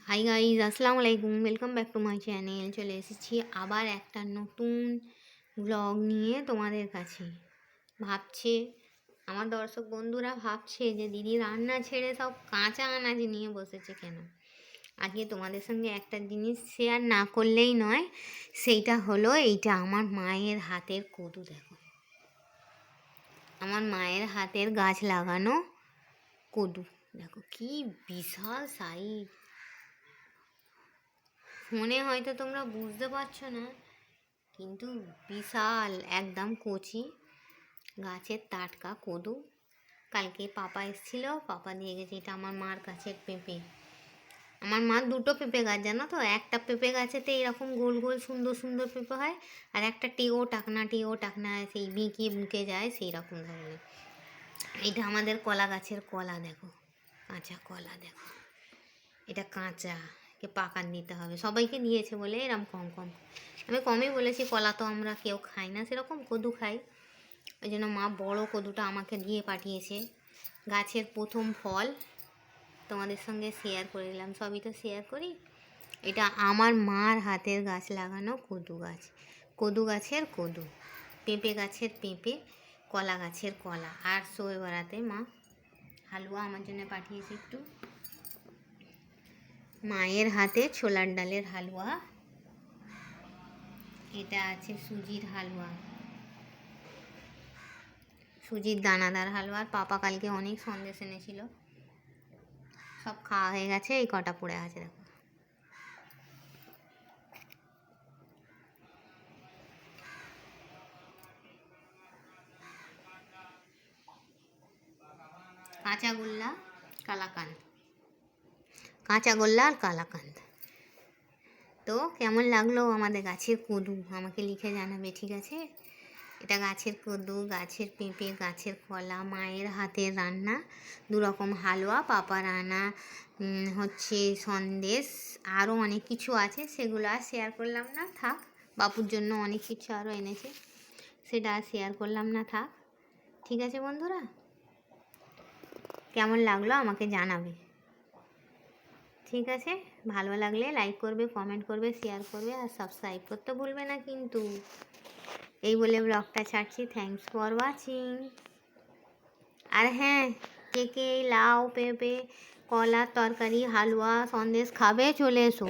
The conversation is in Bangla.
হাই গাইজ, আসসালামু আলাইকুম। Welcome back to my channel. চলে এসেছি আবার একটা নতুন ব্লগ নিয়ে তোমাদের কাছে। আমার দর্শক বন্ধুরা ভাবছে যে দিদি রান্না ছেড়ে সব কাঁচা আনাজ নিয়ে বসেছে কেন। আগে তোমাদের সঙ্গে একটা জিনিস শেয়ার না করলেই নয়, সেইটা হলো এইটা আমার মায়ের হাতের কদু। দেখো, আমার মায়ের হাতের গাছ লাগানো কদু। দেখো কি বিশাল সাইজ। ফোনে হয়তো তোমরা বুঝতে পারছো না, কিন্তু বিশাল একদম কচি গাছের টাটকা কদু। কালকে পাপা এসেছিল, পাপা দিয়ে গেছে। এটা আমার মার গাছের পেঁপে। আমার মার দুটো পেঁপে গাছ, জানো তো। একটা পেঁপে গাছেতে এরকম গোল গোল সুন্দর সুন্দর পেঁপে হয়, আর একটা টেও টাকনা সেই বিঁকিয়ে বুঁকে যায়, সেই রকম ধরনের। এটা আমাদের কলা গাছের কলা। দেখো কাঁচা কলা, দেখো এটা কাঁচা, পাকান দিতে হবে। সবাইকে দিয়েছে বলে এরকম কম কম। আমি কমই বলেছি, কলা তো আমরা কেউ খাই না, সেরকম কদু খাই। ওই জন্য মা বড় কদুটা আমাকে দিয়ে পাঠিয়েছে। গাছের প্রথম ফল তোমাদের সঙ্গে শেয়ার করে দিলাম। সবই তো শেয়ার করি। এটা আমার মার হাতের গাছ লাগানো কদু গাছ। কদু গাছের কদু, পেঁপে গাছের পেঁপে, কলা গাছের কলা। আর শোয়ে বেড়াতে মা হালুয়া আমার জন্য পাঠিয়েছে একটু। মায়ের হাতে ছোলার ডালের হালুয়া। এটা আছে সুজির হালুয়া, সুজির দানাদার হালুয়া। পাপা কালকে অনেক সন্দেশ এনেছিল, সব খাওয়া হয়ে গেছে। এই কটা পড়ে আছে, দেখো। কাঁচাগোল্লা, কালাকাঁদ, কাঁচাগোল্লা আর কালাকাঁদ। তো কেমন লাগলো আমাদের গাছের কদু আমাকে লিখে জানাবে, ঠিক আছে? এটা গাছের কদু, গাছের পেঁপে, গাছের কলা, মায়ের হাতের রান্না, দুরকম হালুয়া, পাপার আনা হচ্ছে সন্দেশ, আরও অনেক কিছু আছে, সেগুলো আর শেয়ার করলাম না, থাক। বাপুর জন্য অনেক কিছু আরও এনেছে, সেটা আর শেয়ার করলাম না, থাক। ঠিক আছে বন্ধুরা, কেমন লাগলো আমাকে জানাবে, ঠিক আছে? ভালো লাগলে লাইক করবে, কমেন্ট করবে, শেয়ার করবে, আর সাবস্ক্রাইব করতে ভুলবে না কিন্তু। এই বলে ব্লগটা ছাড়ছি। Thanks for watching. আর হ্যাঁ, কে কে লাউ, পেঁপে, কলার তরকারি, হালুয়া, সন্দেশ খাবে, চলে এসো।